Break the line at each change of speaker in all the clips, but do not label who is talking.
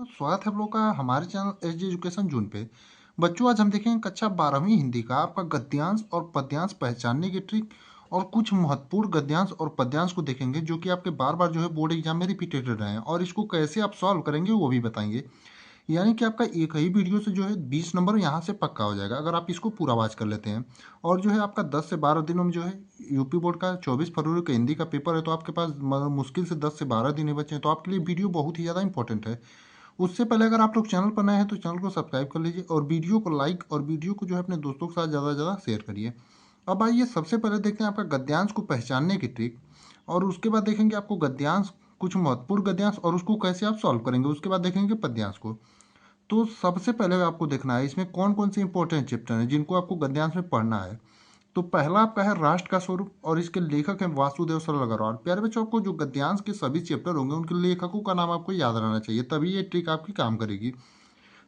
स्वागत है आप लोग का हमारे चैनल एच डी एजुकेशन जून पे। बच्चों, आज हम देखेंगे कक्षा 12वीं हिंदी का आपका गद्यांश और पद्यांश पहचानने की ट्रिक और कुछ महत्वपूर्ण गद्यांश और पद्यांश को देखेंगे जो कि आपके बार बार जो है बोर्ड एग्जाम में रिपीटेड रहे हैं, और इसको कैसे आप सॉल्व करेंगे वो भी बताएंगे। यानी कि आपका एक ही वीडियो से जो है 20 नंबर यहाँ से पक्का हो जाएगा अगर आप इसको पूरा वॉच कर लेते हैं। और जो है आपका 10 से 12 दिनों में जो है यूपी बोर्ड का 24 फरवरी का हिंदी का पेपर है, तो आपके पास मुश्किल से 10 से 12 दिन ही बचे हैं, तो आपके लिए वीडियो बहुत ही ज़्यादा इंपॉर्टेंट है। उससे पहले अगर आप लोग चैनल पर नए हैं तो चैनल को सब्सक्राइब कर लीजिए और वीडियो को लाइक और वीडियो को जो है अपने दोस्तों के साथ ज़्यादा से ज़्यादा शेयर करिए। अब आइए सबसे पहले देखते हैं आपका गद्यांश को पहचानने की ट्रिक, और उसके बाद देखेंगे आपको गद्यांश, कुछ महत्वपूर्ण गद्यांश और उसको कैसे आप सॉल्व करेंगे। उसके बाद देखेंगे पद्यांश को। तो सबसे पहले आपको देखना है इसमें कौन कौन से इंपॉर्टेंट चैप्टर हैं जिनको आपको गद्यांश में पढ़ना है। तो पहला आपका है राष्ट्र का स्वरूप, और इसके लेखक हैं वासुदेव सरल अग्रवाल। प्यारे बच्चों, आपको जो गद्यांश के सभी चैप्टर होंगे उनके लेखकों का नाम आपको याद रहना चाहिए, तभी ये ट्रिक आपकी काम करेगी।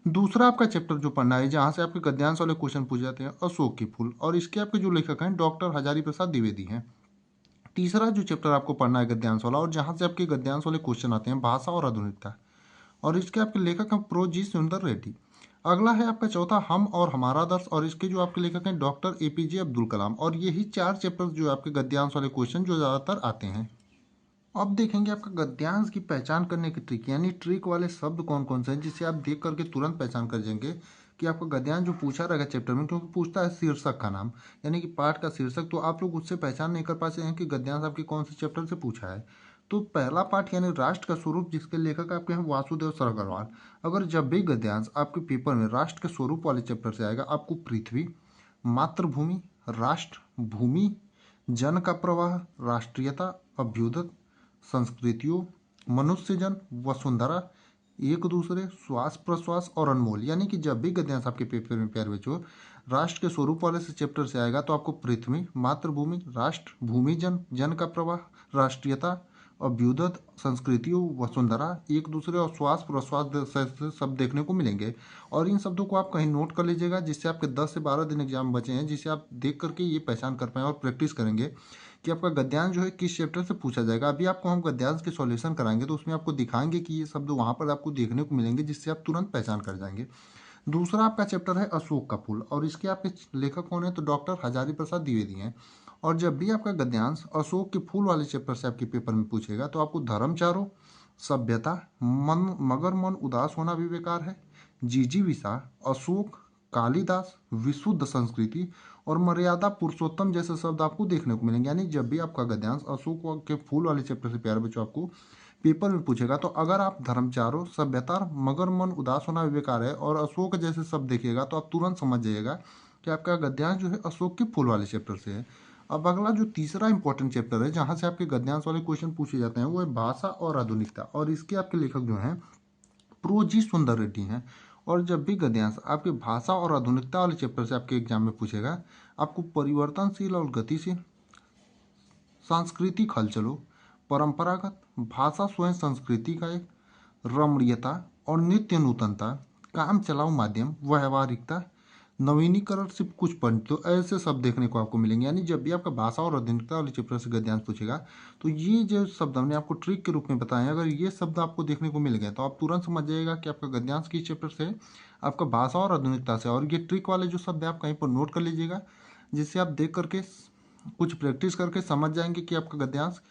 दूसरा आपका चैप्टर जो पढ़ना है जहाँ से आपके गद्यांश वाले क्वेश्चन पूछे जाते हैं, अशोक के फूल, और इसके आपके जो लेखक हैं डॉक्टर हजारी प्रसाद द्विवेदी हैं। तीसरा जो चैप्टर आपको पढ़ना है गद्यांश वाला, और जहाँ से आपके गद्यांश वाले क्वेश्चन आते हैं, भाषा और आधुनिकता, और इसके आपके लेखक हैं प्रो जी सुंदर रेड्डी। अगला है आपका चौथा हम और हमारा दर्श, और इसके जो आपके लेखक हैं डॉक्टर एपीजे अब्दुल कलाम। और यही चार चैप्टर जो आपके गद्यांश वाले क्वेश्चन जो ज़्यादातर आते हैं। अब देखेंगे आपका गद्यांश की पहचान करने की ट्रिक, यानी ट्रिक वाले शब्द कौन कौन से हैं जिसे आप देख करके तुरंत पहचान कर जाएंगे कि आपका गद्यांश जो पूछा रहेगा चैप्टर में, क्योंकि पूछता है शीर्षक का नाम, यानी कि पाठ का शीर्षक, तो आप लोग उससे पहचान नहीं कर पाते हैं कि गद्यांश आपके कौन से चैप्टर से पूछा है। तो पहला पाठ यानी राष्ट्र का स्वरूप, जिसके लेखक आपके हैं वासुदेव सर अग्रवाल। अगर जब भी गद्यांश आपके पेपर में राष्ट्र के स्वरूप वाले चैप्टर से आएगा, आपको पृथ्वी, मातृभूमि, राष्ट्र, भूमि, जन का प्रवाह, राष्ट्रीयता, अभ्युदय, संस्कृतियों, मनुष्यजन, वसुंधरा, एक दूसरे, श्वास प्रश्वास और अनमोल। यानी कि जब भी गद्यांश आपके पेपर में प्यारे बच्चों राष्ट्र के स्वरूप वाले से चैप्टर से आएगा, तो आपको पृथ्वी, मातृभूमि, राष्ट्र, भूमिजन, जन का प्रवाह, राष्ट्रीयता, अभ्युदय, संस्कृतियों, वसुंधरा, एक दूसरे और श्वास प्रश्वास से शब्द देखने को मिलेंगे। और इन शब्दों को आप कहीं नोट कर लीजिएगा, जिससे आपके 10 से 12 दिन एग्जाम बचे हैं, जिसे आप देख करके ये पहचान कर पाएँ और प्रैक्टिस करेंगे कि आपका गद्यांश जो है किस चैप्टर से पूछा जाएगा। अभी आपको हम गद्यांश के सॉल्यूशन कराएंगे, तो उसमें आपको दिखाएंगे कि ये शब्द वहाँ पर आपको देखने को मिलेंगे, जिससे आप तुरंत पहचान कर जाएंगे। दूसरा आपका चैप्टर है अशोक का फूल, और इसके आपके लेखक कौन है, तो डॉक्टर हजारी प्रसाद द्विवेदी हैं। और जब भी आपका गद्यांश अशोक के फूल वाले चैप्टर से आपके पेपर में पूछेगा, तो आपको धर्मचारों, सभ्यता, मन मगर मन उदास होना भी बेकार है, जिजीविषा, अशोक, कालिदास, विशुद्ध संस्कृति और मर्यादा पुरुषोत्तम जैसे शब्द आपको देखने को मिलेंगे। यानी जब भी आपका गद्यांश अशोक के फूल वाले चैप्टर से प्यारे बच्चों आपको पेपर में पूछेगा, तो अगर आप धर्मचारों, सभ्यता, मगर मन उदास होना भी बेकार है और अशोक जैसे शब्द देखिएगा, तो आप तुरंत समझ जाइएगा कि आपका गद्यांश जो है अशोक के फूल वाले चैप्टर से है। अब अगला जो तीसरा इंपॉर्टेंट चैप्टर है जहाँ से आपके गद्यांश वाले क्वेश्चन पूछे जाते हैं, वो है भाषा और आधुनिकता, और इसके आपके लेखक जो हैं प्रो जी सुंदर रेड्डी हैं। और जब भी गद्यांश आपके भाषा और आधुनिकता वाले चैप्टर से आपके एग्जाम में पूछेगा, आपको परिवर्तनशील और गतिशील, सांस्कृतिक हलचलों, परंपरागत, भाषा स्वयं संस्कृति का एक, रमणीयता और नित्य नूतनता, काम चलाऊ माध्यम, व्यवहारिकता, नवीनीकरण, सिर्फ कुछ पॉइंट, तो ऐसे शब्द देखने को आपको मिलेंगे। यानी जब भी आपका भाषा और आधुनिकता वाले चैप्टर से गद्यांश पूछेगा, तो ये जो शब्द हमने आपको ट्रिक के रूप में बताए हैं, अगर ये शब्द आपको देखने को मिल गए, तो आप तुरंत समझ जाइएगा कि आपका गद्यांश किस चैप्टर से है, आपका भाषा और आधुनिकता से। और ये ट्रिक वाले जो शब्द है आप कहीं पर नोट कर लीजिएगा, जिससे आप देख करके कुछ प्रैक्टिस करके समझ जाएंगे कि आपका गद्यांश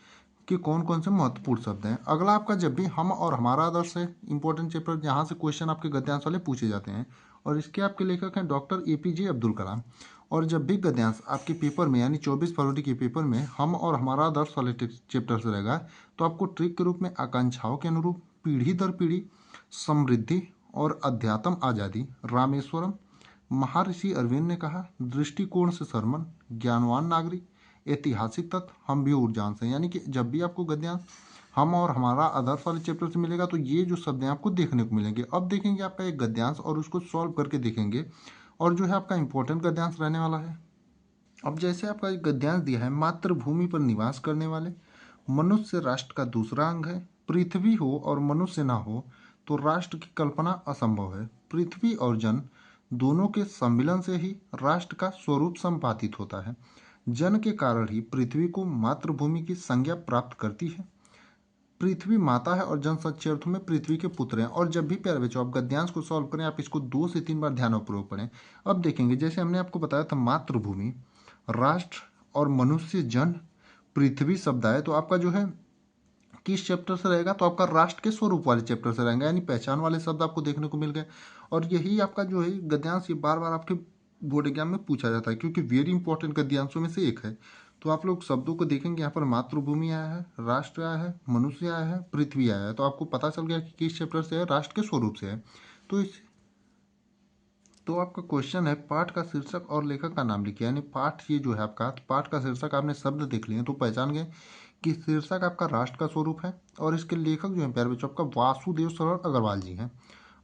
कि कौन कौन से महत्वपूर्ण शब्द हैं। अगला आपका जब भी हम और हमारा आदर्श है इंपॉर्टेंट चैप्टर, जहाँ से क्वेश्चन आपके गद्यांश वाले पूछे जाते हैं, और इसके आपके लेखक हैं डॉक्टर एपीजे अब्दुल कलाम। और जब भी गद्यांश आपके पेपर में यानी 24 फरवरी के पेपर में हम और हमारा आदर्श वाले चैप्टर से रहेगा, तो आपको ट्रिक के रूप में आकांक्षाओं के अनुरूप, पीढ़ी दर पीढ़ी, समृद्धि और अध्यात्म आज़ादी, रामेश्वरम, महर्षि अरविंद ने कहा, दृष्टिकोण से सरमन, ज्ञानवान नागरिक, ऐतिहासिक तत्व, हम भी ऊर्जान से। यानी कि जब भी आपको गद्यांश हम और हमारा आदर्श वाले चैप्टर से मिलेगा, तो ये जो शब्द हैं आपको देखने को मिलेंगे। अब देखेंगे आपका एक गद्यांश और उसको सॉल्व करके देखेंगे, और जो है आपका इंपॉर्टेंट गद्यांश रहने वाला है। अब जैसे आपका एक गद्यांश दिया है, मातृभूमि पर निवास करने वाले, मनुष्य राष्ट्र का दूसरा अंग है, पृथ्वी हो और मनुष्य ना हो तो राष्ट्र की कल्पना असंभव है, पृथ्वी और जन दोनों के सम्मिलन से ही राष्ट्र का स्वरूप संपादित होता है, जन के कारण ही पृथ्वी को मातृभूमि की संज्ञा प्राप्त करती है, पृथ्वी माता है और जन सच्चे अर्थों में पृथ्वी के पुत्र हैं। और जब भी प्यारे बच्चों आप गद्यांश को सॉल्व करें, आप इसको 2 से 3 बार ध्यानपूर्वक पढ़ें। अब देखेंगे, जैसे हमने आपको बताया था मातृभूमि, राष्ट्र और मनुष्य, जन, पृथ्वी शब्द आए तो आपका जो है किस चैप्टर से रहेगा, तो आपका राष्ट्र के स्वरूप वाले चैप्टर से रहेगा, यानी पहचान वाले शब्द आपको देखने को मिल गए। और यही आपका जो है गद्यांश, ये बार बार आपके बोर्ड एग्जाम में पूछा जाता है क्योंकि वेरी इंपॉर्टेंट गद्यांशों में से एक है। तो आप लोग शब्दों को देखेंगे, यहाँ पर मातृभूमि आया है, राष्ट्र आया है, मनुष्य आया है, पृथ्वी आया है, तो आपको पता चल गया कि किस चैप्टर से है, राष्ट्र के स्वरूप से है। तो आपका क्वेश्चन है पाठ का शीर्षक और लेखक का नाम लिखिए, यानी पाठ ये जो है आपका, तो पाठ का शीर्षक आपने शब्द देख लिए तो पहचान गए कि शीर्षक आपका राष्ट्र का स्वरूप है और इसके लेखक जो है प्यारे बच्चों आपका वासुदेव सरल अग्रवाल जी हैं।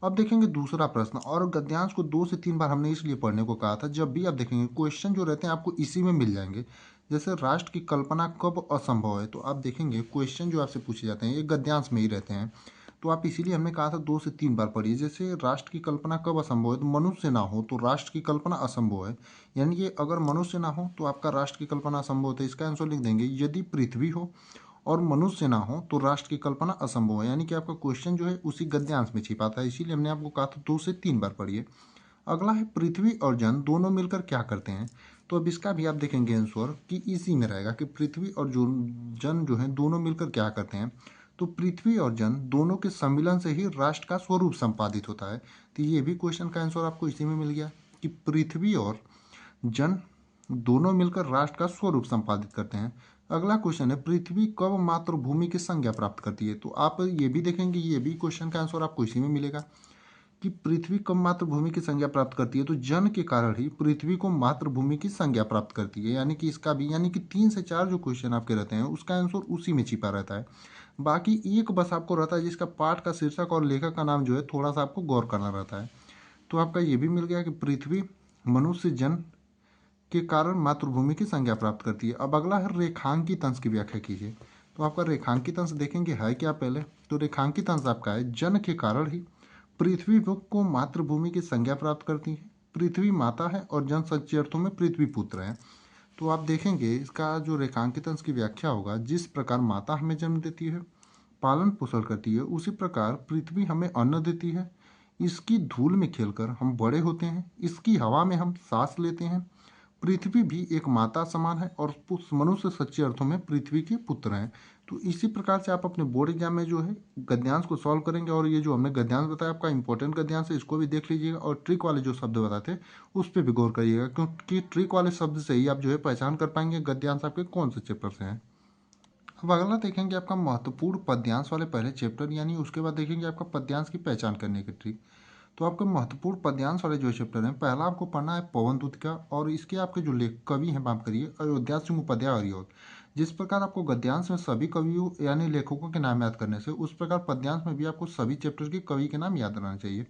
अब देखेंगे दूसरा प्रश्न, और गद्यांश को 2 से 3 बार हमने इसलिए पढ़ने को कहा था, जब भी आप देखेंगे क्वेश्चन जो रहते हैं आपको इसी में मिल जाएंगे। जैसे राष्ट्र की कल्पना कब असंभव है, तो आप देखेंगे क्वेश्चन जो आपसे पूछे जाते हैं ये गद्यांश में ही रहते हैं। तो आप इसीलिए हमने कहा था 2 से 3 बार पढ़िए। जैसे राष्ट्र की कल्पना कब असंभव है, तो मनुष्य ना हो तो राष्ट्र की कल्पना असंभव है, यानी कि अगर मनुष्य ना हो तो आपका राष्ट्र की कल्पना असंभव है। इसका आंसर लिख देंगे, यदि पृथ्वी हो और मनुष्य ना हो तो राष्ट्र की कल्पना असंभव है, यानी कि आपका क्वेश्चन जो है उसी गद्यांश में छिपाता है, इसीलिए हमने आपको कहा था 2 से 3 बार पढ़िए। अगला है पृथ्वी और जन दोनों मिलकर क्या करते हैं, तो अब इसका भी आप देखेंगे आंसर कि इसी में रहेगा कि पृथ्वी और जो जन जो है दोनों मिलकर क्या करते हैं। तो पृथ्वी और जन दोनों के सम्मिलन से ही राष्ट्र का स्वरूप संपादित होता है। तो ये भी क्वेश्चन का आंसर आपको इसी में मिल गया कि पृथ्वी और जन दोनों मिलकर राष्ट्र का स्वरूप संपादित करते हैं। अगला क्वेश्चन है पृथ्वी कब मातृभूमि की संज्ञा प्राप्त करती है, तो आप ये भी देखेंगे, ये भी क्वेश्चन का आंसर आपको इसी में मिलेगा कि पृथ्वी कब मातृभूमि की संज्ञा प्राप्त करती है, तो जन के कारण ही पृथ्वी को मातृभूमि की संज्ञा प्राप्त करती है, यानी कि इसका भी, यानी कि 3 से 4 जो क्वेश्चन आपके रहते हैं उसका आंसर उसी में छिपा रहता है। बाकी एक बस आपको रहता है जिसका पाठ का शीर्षक और लेखक का नाम जो है थोड़ा सा आपको गौर करना रहता है। तो आपका ये भी मिल गया कि पृथ्वी मनुष्य जन के कारण मातृभूमि की संज्ञा प्राप्त करती है। अब अगला है रेखांकित अंश की व्याख्या कीजिए। तो आपका रेखांकित अंश देखेंगे है क्या पहले, तो रेखांकित अंश आपका है जन के कारण ही पृथ्वी को मातृभूमि की संज्ञा प्राप्त करती है। पृथ्वी माता है और जन सच्चे अर्थों में पृथ्वी पुत्र है। तो आप देखेंगे इसका जो रेखांकित अंश की व्याख्या होगा, जिस प्रकार माता हमें जन्म देती है, पालन पोषण करती है, उसी प्रकार पृथ्वी हमें अन्न देती है। इसकी धूल में खेलकर हम बड़े होते हैं, इसकी हवा में हम सांस लेते हैं। पृथ्वी भी एक माता समान है और मनुष्य सच्चे अर्थों में पृथ्वी के पुत्र हैं। तो इसी प्रकार से आप अपने बोर्ड एग्जाम में जो है गद्यांश को सॉल्व करेंगे। और ये जो हमने गद्यांश बताया आपका इंपॉर्टेंट गद्यांश है, इसको भी देख लीजिएगा और ट्रिक वाले जो शब्द बताते उस पर भी गौर करिएगा, क्योंकि ट्रिक वाले शब्द से ही आप जो है पहचान कर पाएंगे गद्यांश आपके कौन से चैप्टर से हैं। अब अगला देखेंगे आपका महत्वपूर्ण पद्यांश वाले पहले चैप्टर, यानी उसके बाद देखेंगे आपका पद्यांश की पहचान करने की ट्रिक। तो आपके महत्वपूर्ण पद्यांश वाले जो चैप्टर हैं, पहला आपको पढ़ना है पवन दूत का, और इसके आपके जो लेख कवि हैं माफ करिए अयोध्या सिंह उपाध्याय हरिऔध। जिस प्रकार आपको गद्यांश में सभी कवियों यानी लेखकों के नाम याद करने से, उस प्रकार पद्यांश में भी आपको सभी चैप्टर के कवि के नाम याद रहना चाहिए।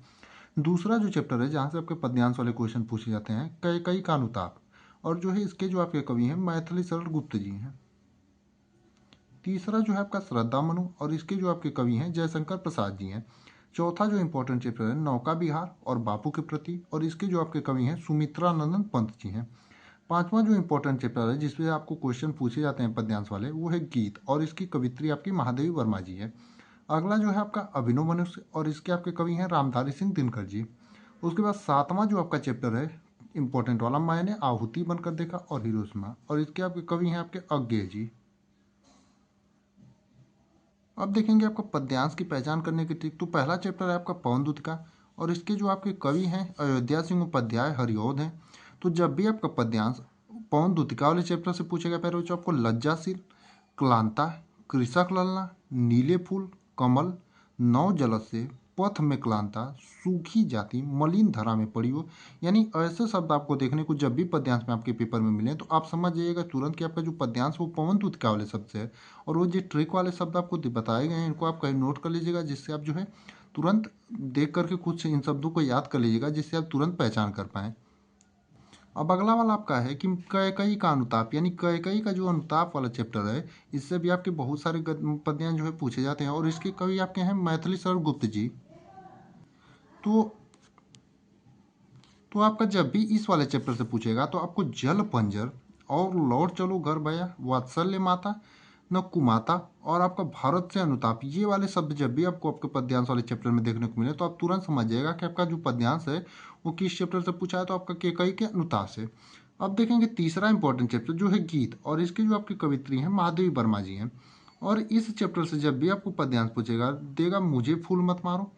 दूसरा जो चैप्टर है जहाँ से आपके पद्यांश वाले क्वेश्चन पूछे जाते हैं, कैकेयी का अनुताप, और जो है इसके जो आपके कवि हैं मैथिली शरण गुप्त जी हैं। तीसरा जो है आपका श्रद्धा मनु, और इसके जो आपके कवि हैं जयशंकर प्रसाद जी हैं। चौथा जो इंपॉर्टेंट चैप्टर है नौका विहार और बापू के प्रति, और इसके जो आपके कवि हैं सुमित्रा नंदन पंत जी हैं। पांचवा जो इंपॉर्टेंट चैप्टर है जिसमें आपको क्वेश्चन पूछे जाते हैं पद्यांश वाले, वो है गीत, और इसकी कवित्री आपकी महादेवी वर्मा जी है। अगला जो है आपका अभिनव मनुष्य, और इसके आपके कवि हैं रामधारी सिंह दिनकर जी। उसके बाद सातवां जो आपका चैप्टर है इंपॉर्टेंट वाला, मैंने आहुति बनकर देखा और हिरोशिमा, और इसके आपके कवि हैं आपके अज्ञेय जी। अब देखेंगे आपका पद्यांश की पहचान करने की ट्रिक। तो पहला चैप्टर है आपका पवन दूत का, और इसके जो आपके कवि हैं अयोध्या सिंह उपाध्याय हरिऔध हैं। तो जब भी आपका पद्यांश पवन दूतिका वाले चैप्टर से पूछेगा पहले बच्चों आपको लज्जाशील, क्लांता, कृषक ललना, नीले फूल, कमल, नौ जलस से, पथ में क्लांता, सूखी जाति, मलिन धरा में पड़ी हो, यानी ऐसे शब्द आपको देखने को जब भी पद्यांश में आपके पेपर में मिले तो आप समझ जाइएगा तुरंत कि आपका जो पद्यांश वो पवन दूतिका वाले शब्द से है। और वो जो ट्रिक वाले शब्द आपको बताए गए हैं इनको आप कहीं नोट कर लीजिएगा, जिससे आप जो है तुरंत देख करके कुछ इन शब्दों को याद कर लीजिएगा, जिससे आप तुरंत पहचान कर पाएँ। अब अगला वाला आपका है कि कैकेयी का अनुताप, यानी कैकेयी का जो अनुताप वाला चैप्टर है, इससे भी आपके बहुत सारे पद्यांश जो है पूछे जाते हैं, और इसके कवि आपके हैं मैथिली शरण गुप्त जी। तो तो आपका जब भी इस वाले चैप्टर से पूछेगा तो आपको जल पंजर और लौट चलो घर भया, वात्सल्य माता, न कुमाता और आपका भारत से अनुताप। ये वाले शब्द जब भी आपको आपके पद्यांश वाले चैप्टर में देखने को मिले तो आप तुरंत समझ जाइएगा कि आपका जो पद्यांश है वो किस चैप्टर से पूछा है, तो आपका केकई के अनुताप से। अब देखेंगे तीसरा इंपॉर्टेंट चैप्टर जो है गीत, और इसके जो आपकी कवित्री हैं महादेवी वर्मा जी हैं। और इस चैप्टर से जब भी आपको पद्यांश पूछेगा देगा मुझे फूल मत मारो,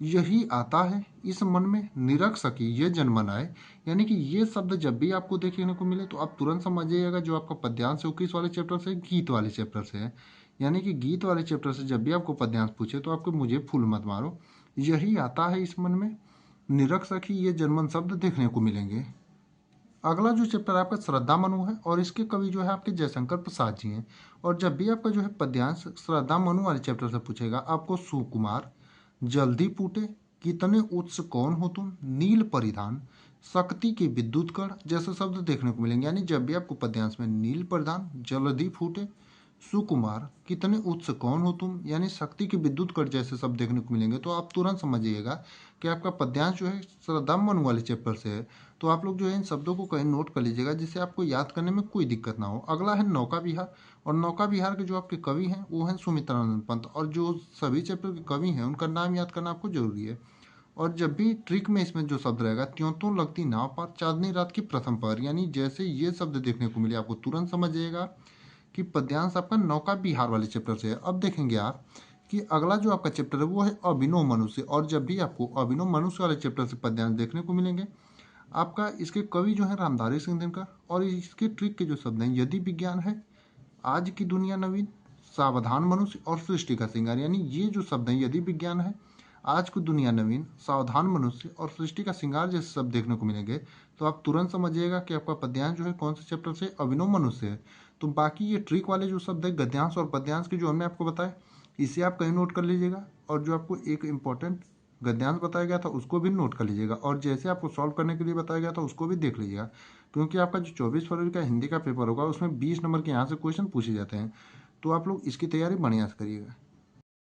यही आता है इस मन में निरख सकी ये जन मनाए। यानी कि ये शब्द जब भी आपको देखने को मिले तो आप तुरंत समझ जाइएगा जो आपका पद्यांश है वो किस वाले चैप्टर से, गीत वाले चैप्टर से है। यानी कि गीत वाले चैप्टर से जब भी आपको पद्यांश पूछे तो आपको मुझे फूल मत मारो, यही आता है इस मन में, निरख सकी ये जनमन शब्द देखने को मिलेंगे। अगला जो चैप्टर आपका श्रद्धा मनु है, और इसके कवि जो है आपके जयशंकर प्रसाद जी हैं। और जब भी आपका जो है पद्यांश श्रद्धा मनु वाले चैप्टर से पूछेगा आपको सुकुमार, जल्दी फूटे, कितने उत्स कौन हो तुम, नील परिधान, शक्ति के विद्युत कण जैसे शब्द देखने को मिलेंगे। यानी जब भी आपको पद्यांश में नील परिधान, जल्दी फूटे, सुकुमार, कितने उत्स कौन हो तुम, यानी शक्ति के विद्युत कण जैसे शब्द देखने को मिलेंगे तो आप तुरंत समझिएगा कि आपका पद्यांश जो है श्रद्धा मनु वाले चैप्टर से है। तो आप लोग जो है इन शब्दों को कहीं नोट कर लीजिएगा जिससे आपको याद करने में कोई दिक्कत ना हो। अगला है नौका विहार, और नौका विहार के जो आपके कवि हैं वो हैं सुमित्रानंद पंत, और जो सभी चैप्टर के कवि हैं उनका नाम याद करना आपको जरूरी है। और जब भी ट्रिक में इसमें जो शब्द रहेगा त्यों तो लगती नाव पार, चांदनी रात की प्रथम पहर, यानी जैसे ये शब्द देखने को मिले आपको तुरंत समझिएगा कि पद्यांश आपका नौका विहार वाले चैप्टर से है। अब देखेंगे आप कि अगला जो आपका चैप्टर है वो है अभिनव मनुष्य, और जब भी आपको अभिनव मनुष्य वाले चैप्टर से पद्यांश देखने को मिलेंगे आपका इसके कवि जो है रामधारी सिंह दिनकर, और इसके ट्रिक के जो शब्द हैं यदि विज्ञान है, आज की दुनिया नवीन, सावधान मनुष्य और सृष्टि का श्रृंगार। यानी ये जो शब्द हैं यदि विज्ञान है, आज की दुनिया नवीन, सावधान मनुष्य और सृष्टि का श्रृंगार जैसे शब्द देखने को मिलेंगे तो आप तुरंत समझिएगा कि आपका पद्यांश जो है कौन से चैप्टर से, अभिनव मनुष्य है। तो बाकी ये ट्रिक वाले जो शब्द है गद्यांश और पद्यांश के जो हमने आपको बताए इसे आप कहीं नोट कर लीजिएगा, और जो आपको एक इम्पॉर्टेंट गद्यांश बताया गया था उसको भी नोट कर लीजिएगा, और जैसे आपको सॉल्व करने के लिए बताया गया था उसको भी देख लीजिएगा, क्योंकि आपका जो 24 फरवरी का हिंदी का पेपर होगा उसमें 20 नंबर के यहाँ से क्वेश्चन पूछे जाते हैं। तो आप लोग इसकी तैयारी बढ़िया से करिएगा।